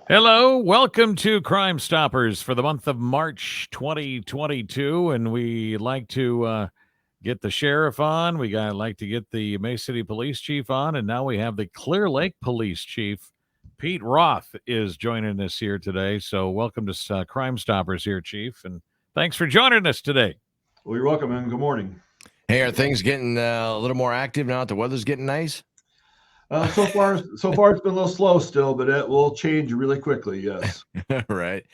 Hello, welcome to Crime Stoppers for the month of March 2022, and we like to get the sheriff on. We like to get the May City Police Chief on, and now we have the Clear Lake Police Chief, Pete Roth, is joining us here today. So, welcome to Crime Stoppers here, Chief, and thanks for joining us today. Well, you're welcome, and good morning. Hey, are things getting a little more active now that the weather's getting nice? So far, it's been a little slow still, but it will change really quickly. Yes. Right.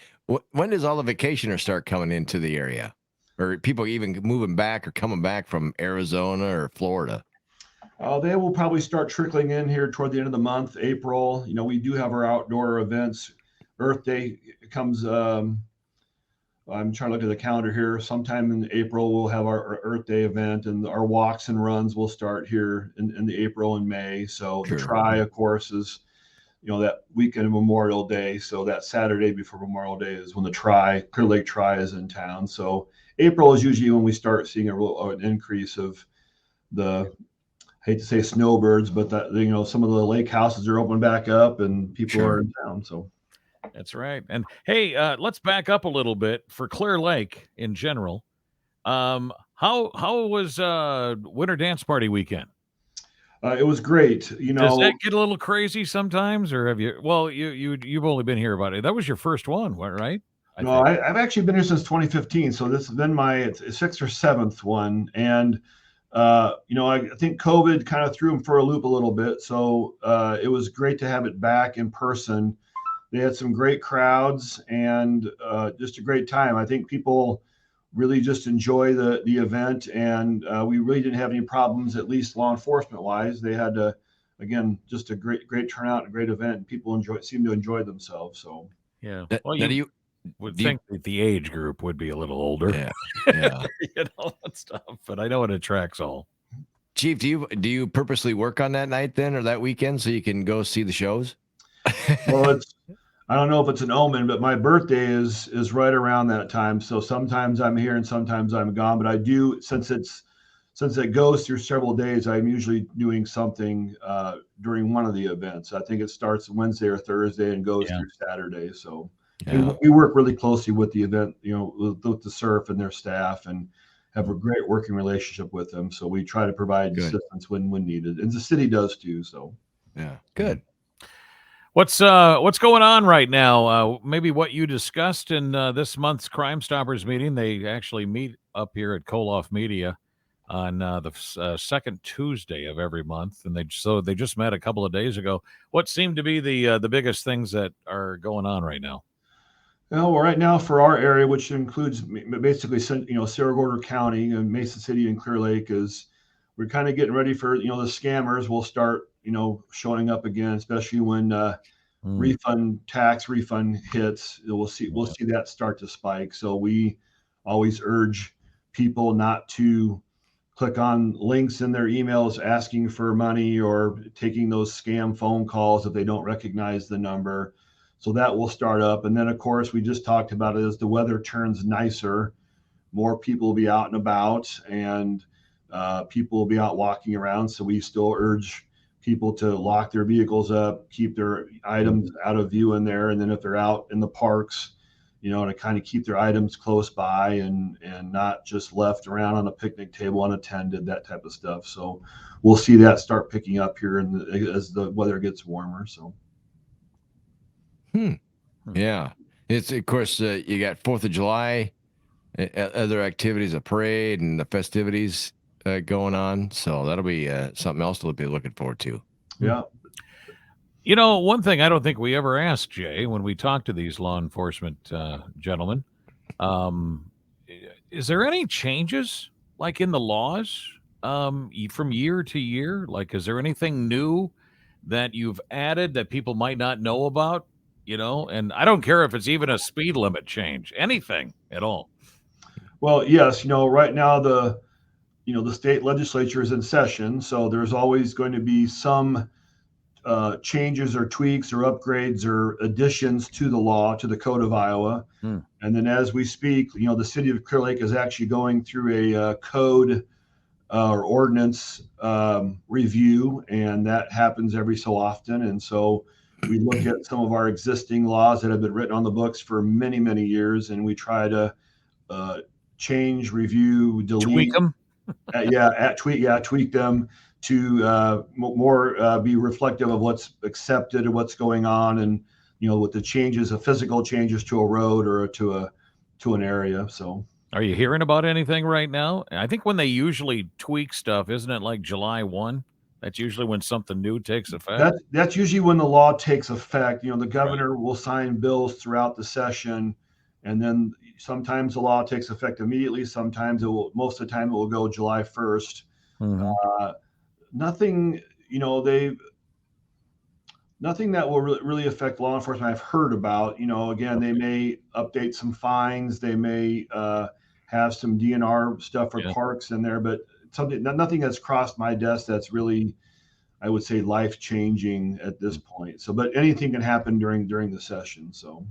When does all the vacationers start coming into the area, or people even moving back or coming back from Arizona or Florida? They will probably start trickling in here toward the end of the month, April. We do have our outdoor events. Earth Day comes. I'm trying to look at the calendar here. Sometime in April, we'll have our Earth Day event, and our walks and runs will start here in the April and May. So Sure. the Tri, of course, is that weekend of Memorial Day. So that Saturday before Memorial Day is when the Clear Lake Tri is in town. So April is usually when we start seeing an increase of the, I hate to say snowbirds, but that some of the lake houses are opening back up and people Sure. are in town. So That's right. And hey, let's back up a little bit for Clear Lake in general. How was Winter Dance Party weekend? it was great. Does that get a little crazy sometimes, or have you? Well, you've only been here about it. That was your first one, right? No, I've actually been here since 2015, so this has been my sixth or seventh one, and I think COVID kind of threw them for a loop a little bit. So it was great to have it back in person. They had some great crowds and just a great time. I think people really just enjoy the event, and we really didn't have any problems, at least law enforcement wise. They had again just a great turnout, a great event, and people seem to enjoy themselves. So Yeah. Now, Well, do you you would do you, think that the age group would be a little older, yeah. that stuff. But I know it attracts all. Chief, do you purposely work on that night then or that weekend so you can go see the shows? well, I don't know if it's an omen, but my birthday is right around that time. So sometimes I'm here and sometimes I'm gone. But I do, since it goes through several days, I'm usually doing something during one of the events. I think it starts Wednesday or Thursday and goes through Saturday. So we work really closely with the event, with the surf and their staff, and have a great working relationship with them. So we try to provide assistance when needed, and the city does too. So yeah, good. What's going on right now? Maybe what you discussed in this month's Crime Stoppers meeting. They actually meet up here at Koloff Media on the second Tuesday of every month, and they just met a couple of days ago. What seem to be the biggest things that are going on right now? Well, right now for our area, which includes basically, Cerro Gordo County and Mesa City and Clear Lake, is we're kind of getting ready for, the scammers will start, showing up again, especially when tax refund hits. We'll see that start to spike. So we always urge people not to click on links in their emails asking for money or taking those scam phone calls if they don't recognize the number. So that will start up. And then, of course, we just talked about it, as the weather turns nicer, more people will be out and about, and people will be out walking around. So we still urge people to lock their vehicles up, keep their items out of view in there. And then if they're out in the parks, to kind of keep their items close by and not just left around on a picnic table unattended, that type of stuff. So we'll see that start picking up here as the weather gets warmer. So. Yeah, it's of course you got 4th of July, other activities, a parade, and the festivities going on. So that'll be something else to be looking forward to. Yeah. One thing I don't think we ever asked, Jay, when we talked to these law enforcement gentlemen, is there any changes like in the laws from year to year? Like, is there anything new that you've added that people might not know about? And I don't care if it's even a speed limit change, anything at all. Well, yes, right now the state legislature is in session, so there's always going to be some changes or tweaks or upgrades or additions to the law, to the Code of Iowa. And then as we speak, the city of Clear Lake is actually going through a code or ordinance review, and that happens every so often. And so We look at some of our existing laws that have been written on the books for many, many years, and we try to change, review, delete, Tweak them. tweak them to more be reflective of what's accepted and what's going on, and with the changes of physical changes to a road or to an area. So, are you hearing about anything right now? I think when they usually tweak stuff, isn't it like July 1? That's usually when something new takes effect. That's usually when the law takes effect. The governor will sign bills throughout the session, and then sometimes the law takes effect immediately. Sometimes most of the time it will go July 1st. Mm-hmm. Nothing that will really affect law enforcement I've heard about. Again, they may update some fines. They may have some DNR stuff for parks in there, but nothing has crossed my desk that's really, I would say, life-changing at this point. So, but anything can happen during the session. So,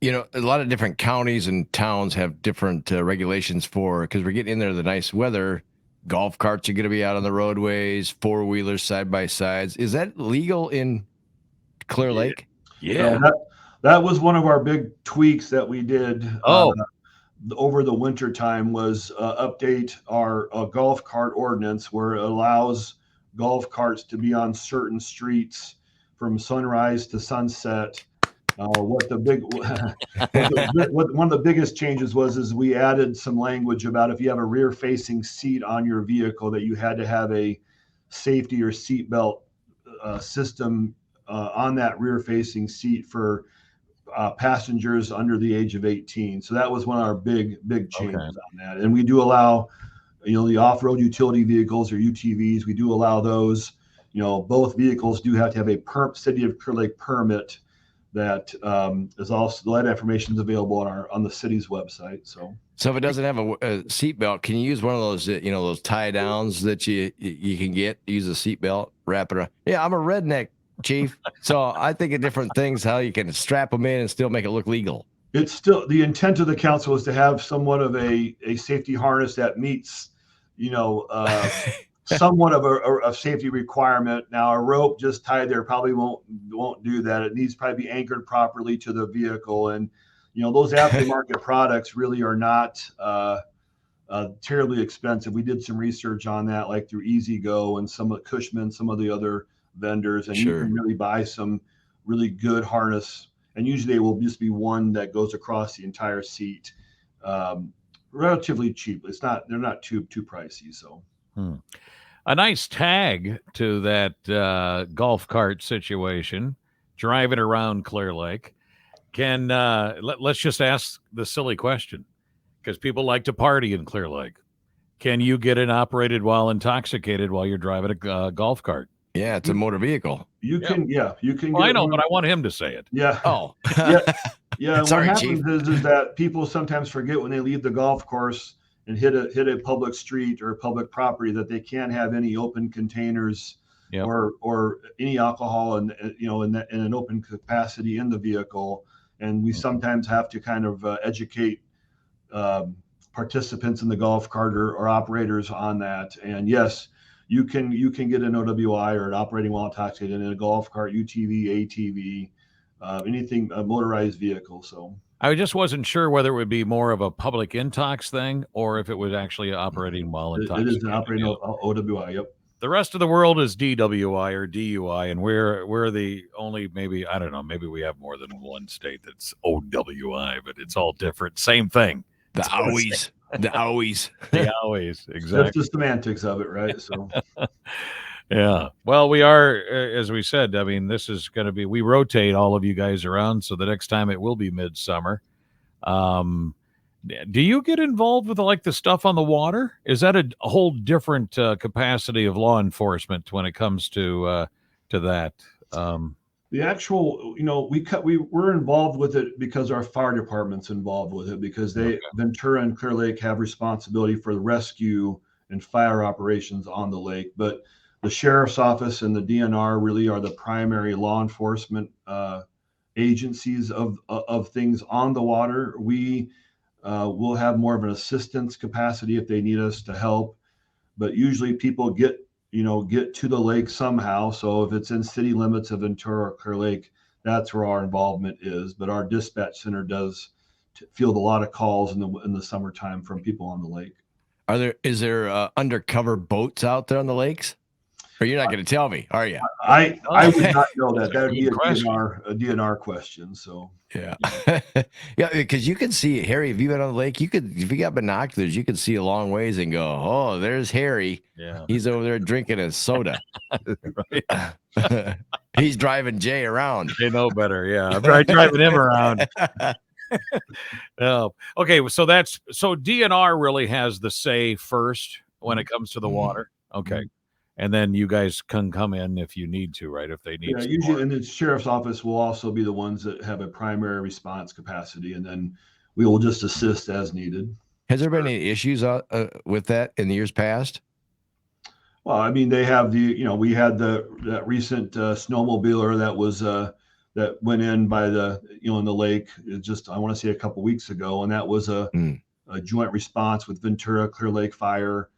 a lot of different counties and towns have different regulations because we're getting in there the nice weather. Golf carts are going to be out on the roadways, four-wheelers, side-by-sides. Is that legal in Clear Lake? Yeah. That was one of our big tweaks that we did over the winter time was update our golf cart ordinance, where it allows golf carts to be on certain streets from sunrise to sunset. One of the biggest changes is we added some language about if you have a rear-facing seat on your vehicle, that you had to have a safety or seatbelt system on that rear-facing seat for passengers under the age of 18. So that was one of our big changes on that. And we do allow, the off-road utility vehicles or UTVs. We do allow those. Both vehicles do have to have a City of Clear Lake permit. That is also, that information is available on the city's website. So if it doesn't have a seatbelt, can you use one of those those tie downs that you can get? Use a seatbelt, wrap it around. Yeah, I'm a redneck, Chief. So I think of different things how you can strap them in and still make it look legal. It's still the intent of the council is to have somewhat of a safety harness that meets somewhat of a safety requirement. Now, a rope just tied there probably won't do that. It needs to probably be anchored properly to the vehicle, and those aftermarket products really are not terribly expensive. We did some research on that, like through Easy Go and some of Cushman, some of the other vendors, and you can really buy some really good harness, and usually they will just be one that goes across the entire seat, relatively cheap. They're not too pricey. So. A nice tag to that golf cart situation, driving around Clear Lake. Can let's just ask the silly question, because people like to party in Clear Lake. Can you get it operated while intoxicated while you're driving a golf cart? Yeah, it's a motor vehicle. You can. Well, I know, but I want him to say it. Yeah. Oh. Yeah. Sorry, what Chief. happens is that people sometimes forget when they leave the golf course and hit a public street or public property that they can't have any open containers or any alcohol in an open capacity in the vehicle. And we sometimes have to kind of educate participants in the golf cart or operators on that. And yes, you can get an OWI or an operating while intoxicated in a golf cart, UTV, ATV, anything, a motorized vehicle. So. I just wasn't sure whether it would be more of a public intox thing or if it was actually operating while intoxicated. It is an operating OWI, yep. The rest of the world is DWI or DUI, and we're the only, maybe, I don't know, maybe we have more than one state that's OWI, but it's all different. Same thing. The owies. The owies. The owies, exactly. That's the semantics of it, right? So. Yeah. Well, we are, as we said, I mean, this is going to be, we rotate all of you guys around. So the next time it will be midsummer. Do you get involved with like the stuff on the water? Is that a whole different capacity of law enforcement when it comes to that? The actual, we're involved with it because our fire department's involved with it, because Ventura and Clear Lake have responsibility for the rescue and fire operations on the lake. But the sheriff's office and the DNR really are the primary law enforcement agencies of things on the water. We will have more of an assistance capacity if they need us to help, but usually people get get to the lake somehow. So if it's in city limits of Ventura or Clear Lake, that's where our involvement is. But our dispatch center does field a lot of calls in the summertime from people on the lake. Is there undercover boats out there on the lakes? Or you're not going to tell me, are you? I would not know that. That would be a question. DNR question. So yeah, yeah, because you can see Harry. If you've been on the lake, if you got binoculars, you can see a long ways and go, "Oh, there's Harry. Yeah, he's over there drinking a soda. He's driving Jay around. They know better. Yeah, I'm driving him around. Oh, okay. So DNR really has the say first when it comes to the water. Okay. And then you guys can come in if you need to, right? If they need to. Usually, and the sheriff's office will also be the ones that have a primary response capacity, and then we will just assist as needed. Has there been any issues with that in the years past? Well, I mean, they have we had that recent snowmobiler that was that went in by in the lake just, I want to say a couple weeks ago, and that was a joint response with Ventura, Clear Lake Fire,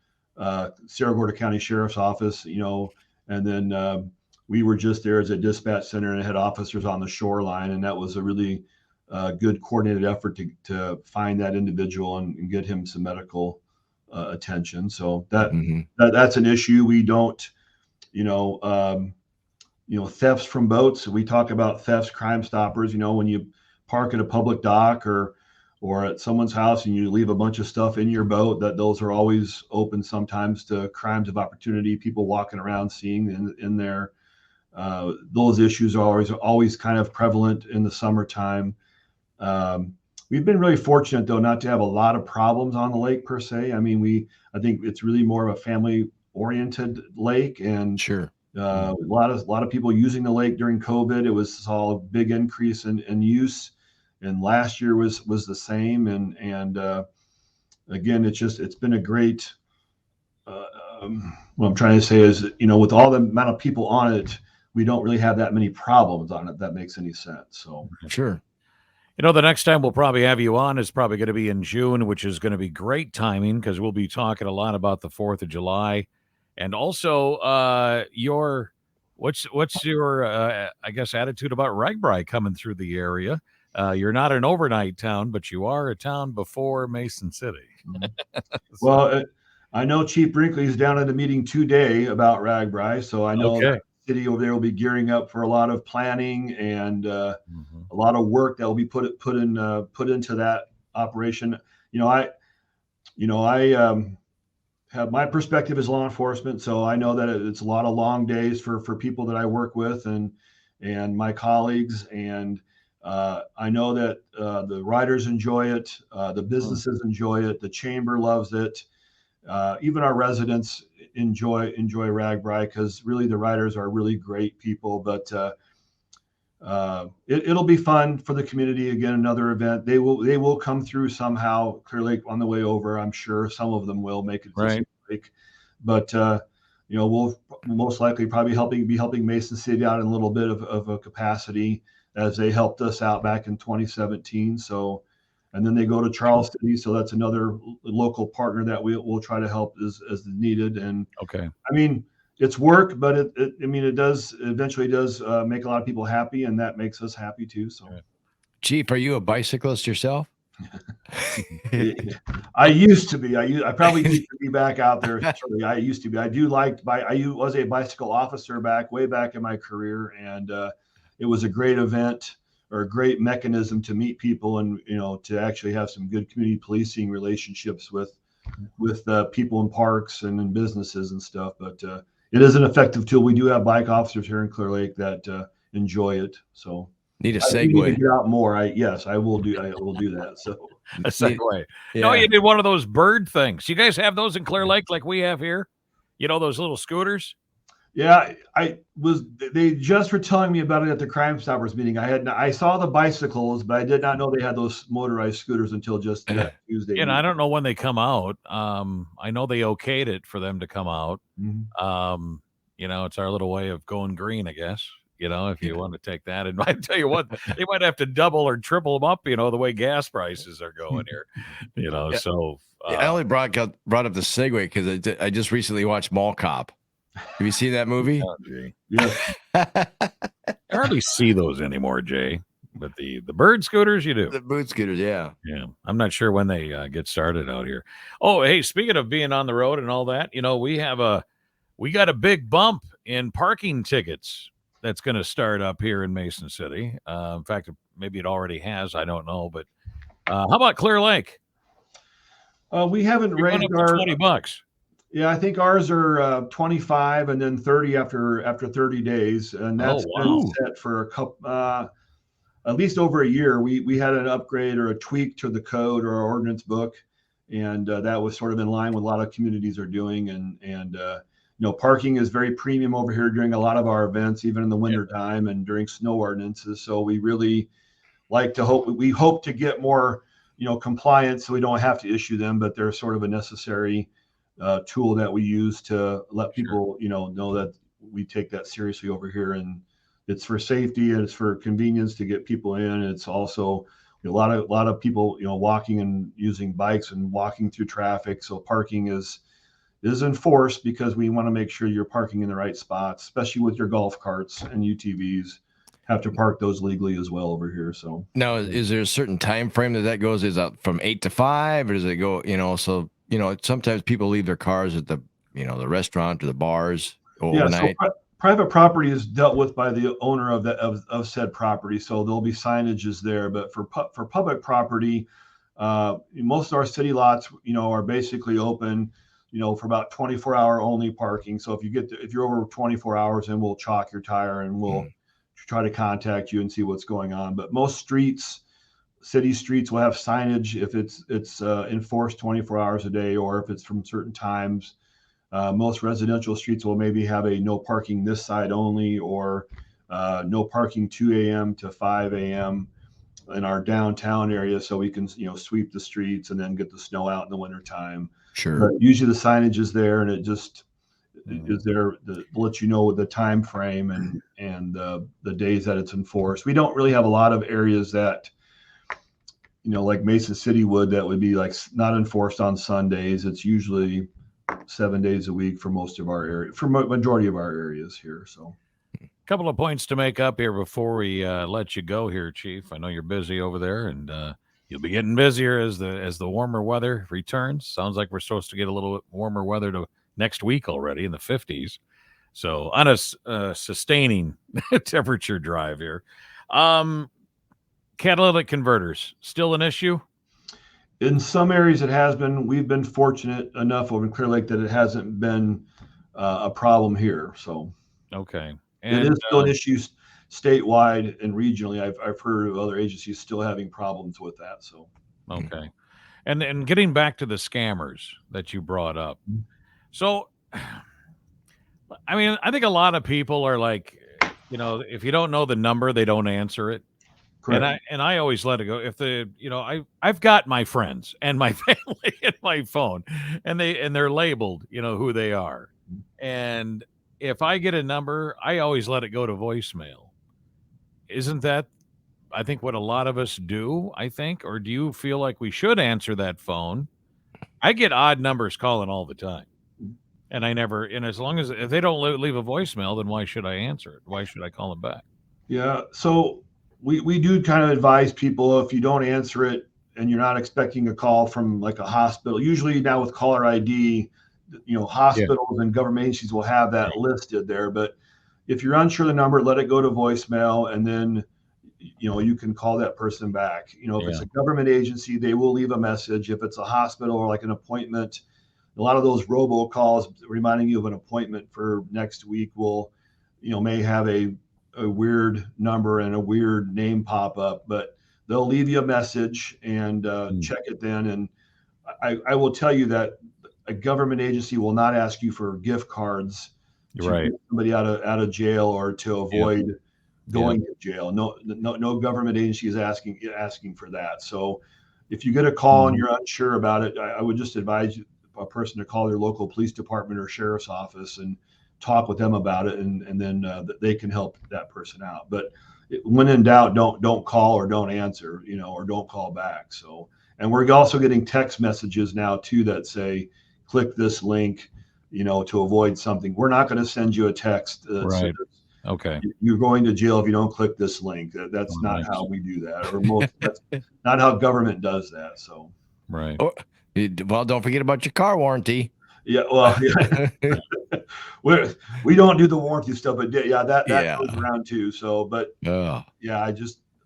Cerro Gordo County Sheriff's Office, and then we were just there as a dispatch center and had officers on the shoreline, and that was a really good coordinated effort to find that individual and get him some medical attention. So that's an issue. We don't, thefts from boats. We talk about thefts, Crimestoppers. When you park at a public dock or at someone's house and you leave a bunch of stuff in your boat, those are always open sometimes to crimes of opportunity, people walking around seeing in there. Those issues are always kind of prevalent in the summertime. We've been really fortunate though not to have a lot of problems on the lake per se. I mean, I think it's really more of a family oriented lake, and sure. A lot of people using the lake during COVID. It saw a big increase in use. And last year was the same. And again, it's been a great, what I'm trying to say is, with all the amount of people on it, we don't really have that many problems on it, if that makes any sense. So sure. The next time we'll probably have you on is probably going to be in June, which is going to be great timing because we'll be talking a lot about the 4th of July. And also what's your, I guess, attitude about RAGBRAI coming through the area? You're not an overnight town, but you are a town before Mason City. Well, I know Chief Brinkley's down at a meeting today about RAGBRAI, so I know the city over there will be gearing up for a lot of planning and a lot of work that will be put into that operation. I have my perspective as law enforcement, so I know that it's a lot of long days for people that I work with and my colleagues, and I know that the riders enjoy it, the businesses enjoy it, the chamber loves it, even our residents enjoy RAGBRAI because really the riders are really great people. But it'll be fun for the community. Again, another event. They will come through somehow. Clear Lake on the way over. I'm sure some of them will make it to Clear Lake, but we'll most likely probably be helping Mason City out in a little bit of a capacity as they helped us out back in 2017. So, and then they go to Charles City. So that's another local partner that we'll try to help as needed. And I mean, it's work, but it eventually does make a lot of people happy, and that makes us happy too. So, Chief, are you a bicyclist yourself? I used to be. I probably need to be back out there. I used to be. I was a bicycle officer way back in my career, and it was a great event or a great mechanism to meet people and to actually have some good community policing relationships with people in parks and in businesses and stuff. But it is an effective tool. We do have bike officers here in Clear Lake that enjoy it. So need a segue. I need to get out more. I will do that. So a segue. Yeah. No, you did one of those bird things. You guys have those in Clear Lake like we have here? Those little scooters? Yeah, they just were telling me about it at the Crimestoppers meeting. I saw the bicycles, but I did not know they had those motorized scooters until just Tuesday. And I don't know when they come out. I know they okayed it for them to come out. It's our little way of going green, I guess. If you want to take that, and I tell you what, they might have to double or triple them up. The way gas prices are going here. So I only brought up the segue because I just recently watched Mall Cop. Have you seen that movie? Oh, Jay. Yes. I hardly see those anymore, Jay. But the bird scooters, you do. The boot scooters, yeah. Yeah, I'm not sure when they get started out here. Oh, hey, speaking of being on the road and all that, we got a big bump in parking tickets that's going to start up here in Mason City. In fact, maybe it already has. I don't know, but how about Clear Lake? We haven't You're going raised up to our. $20. Yeah, I think ours are 25 and then 30 after 30 days, and that's been set for a couple. At least over a year. We had an upgrade or a tweak to the code or our ordinance book, and that was sort of in line with a lot of communities are doing. And parking is very premium over here during a lot of our events, even in the winter time and during snow ordinances. So we really hope to get more compliance, so we don't have to issue them, but they're sort of a necessary tool that we use to let people know that we take that seriously over here. And it's for safety and it's for convenience to get people in. It's also a lot of people, walking and using bikes and walking through traffic. So parking is enforced because we want to make sure you're parking in the right spots, especially with your golf carts and UTVs. Have to park those legally as well over here. So now, is there a certain time frame that goes? Is that from 8 to 5, or does it go? So sometimes people leave their cars at the the restaurant or the bars overnight. So private property is dealt with by the owner of said property, so there'll be signages there. But for public property, most of our city lots, are basically open, for about 24-hour only parking. So if you're over 24 hours, then we'll chalk your tire and we'll try to contact you and see what's going on. But most city streets will have signage if it's enforced 24 hours a day, or if it's from certain times. Most residential streets will maybe have a no parking this side only, or no parking 2 a.m. to 5 a.m. in our downtown area, so we can sweep the streets and then get the snow out in the wintertime. Sure. But usually the signage is there, and it just is there to let you know the time frame and the days that it's enforced. We don't really have a lot of areas that like Mason City that would be like not enforced on Sundays. It's usually 7 days a week for most of our area, for majority of our areas here. So a couple of points to make up here before we let you go here, Chief. I know you're busy over there, and you'll be getting busier as the warmer weather returns. Sounds like we're supposed to get a little bit warmer weather to next week already in the 50s. So on a sustaining temperature drive here. Catalytic converters, still an issue? In some areas it has been. We've been fortunate enough over in Clear Lake that it hasn't been a problem here. So okay. And it is still an issue statewide and regionally. I've heard of other agencies still having problems with that. So okay. And getting back to the scammers that you brought up. So I mean, I think a lot of people are like, if you don't know the number, they don't answer it. Correct. And I always let it go. If I've got my friends and my family in my phone, and they're labeled, who they are. And if I get a number, I always let it go to voicemail. Isn't that, I think, what a lot of us do, I think? Or do you feel like we should answer that phone? I get odd numbers calling all the time. And as long as if they don't leave a voicemail, then why should I answer it? Why should I call them back? Yeah. So we do kind of advise people, if you don't answer it and you're not expecting a call from like a hospital, usually now with caller ID, hospitals and government agencies will have that listed there. But if you're unsure of the number, let it go to voicemail, and then you can call that person back. If it's a government agency, they will leave a message. If it's a hospital or like an appointment, a lot of those robocalls reminding you of an appointment for next week will, may have a weird number and a weird name pop up, but they'll leave you a message and check it then. And I will tell you that a government agency will not ask you for gift cards to get somebody out of jail or to avoid going to jail. No government agency is asking for that. So if you get a call and you're unsure about it, I would just advise a person to call their local police department or sheriff's office and talk with them about it, and then they can help that person out. But when in doubt, don't call or don't answer, or don't call back. So, and we're also getting text messages now too that say, click this link, to avoid something. We're not going to send you a text that Right. says, Okay. you're going to jail if you don't click this link. That's not Right. how we do that, or that's not how government does that. So, Right. Oh, well, don't forget about your car warranty. yeah, well, yeah. we don't do the warranty stuff, but that Yeah. goes around too. So, but Oh. yeah,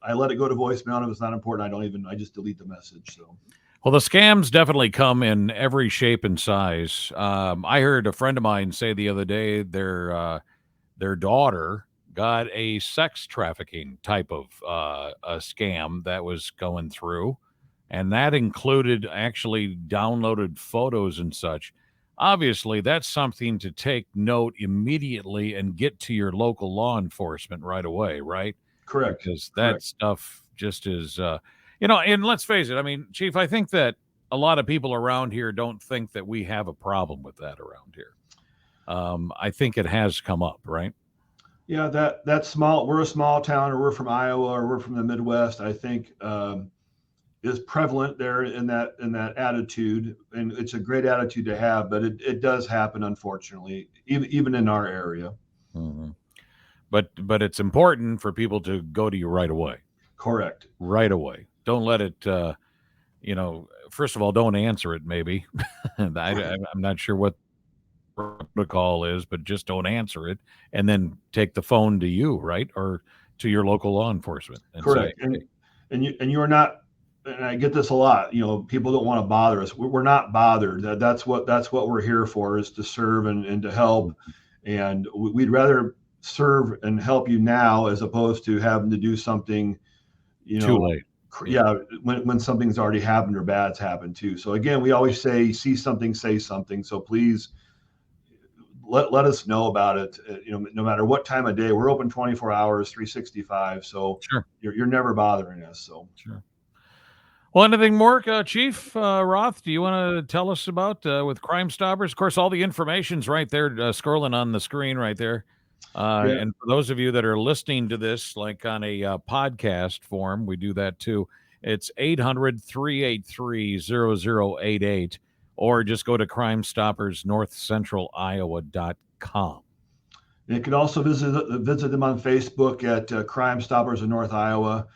I let it go to voicemail. If it's not important, I just delete the message. So, Well, the scams definitely come in every shape and size. I heard a friend of mine say the other day their daughter got a sex trafficking type of a scam that was going through, and that included actually downloaded photos and such. Obviously, that's something to take note immediately and get to your local law enforcement right away, right? correct. Because that stuff just is, and let's face it. I mean, Chief, I think that a lot of people around here don't think that we have a problem with that around here. I think it has come up, right? Yeah, that's small. We're a small town, or we're from Iowa, or we're from the Midwest. I think is prevalent there in that attitude, and it's a great attitude to have. But it does happen, unfortunately, even in our area. Mm-hmm. But it's important for people to go to you right away. Correct. Right away. Don't let it. First of all, don't answer it. Maybe I'm not sure what protocol is, but just don't answer it, and then take the phone to you, right, or to your local law enforcement. And correct. Say, And you are not. And I get this a lot. People don't want to bother us. We're not bothered. That's what we're here for, is to serve and to help. And we'd rather serve and help you now as opposed to having to do something, too late. Yeah, when something's already happened or bad's happened too. So again, we always say, see something, say something. So please let us know about it. No matter what time of day, we're open 24 hours, 365. So Sure. You're never bothering us. So sure. Well, anything more, Chief Roth? Do you want to tell us about with Crimestoppers? Of course, all the information's right there, scrolling on the screen right there. Yeah. And for those of you that are listening to this, like on a podcast form, we do that too. It's 800-383-0088, or just go to crimestoppersnorthcentraliowa.com. And you can also visit them on Facebook at Crime Stoppers of North Iowa.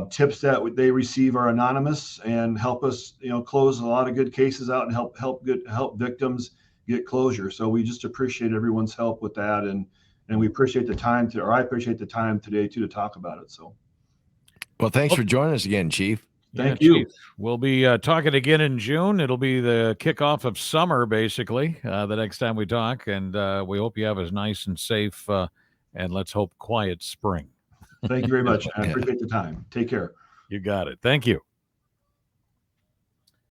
Tips that they receive are anonymous and help us, close a lot of good cases out and help victims get closure. So we just appreciate everyone's help with that, and we appreciate the time I appreciate the time today too to talk about it. So, well, thanks for joining us again, Chief. Thank you. Chief. We'll be talking again in June. It'll be the kickoff of summer, basically, the next time we talk, and we hope you have a nice and safe and let's hope quiet spring. Thank you very much. I appreciate the time. Take care. You got it. Thank you.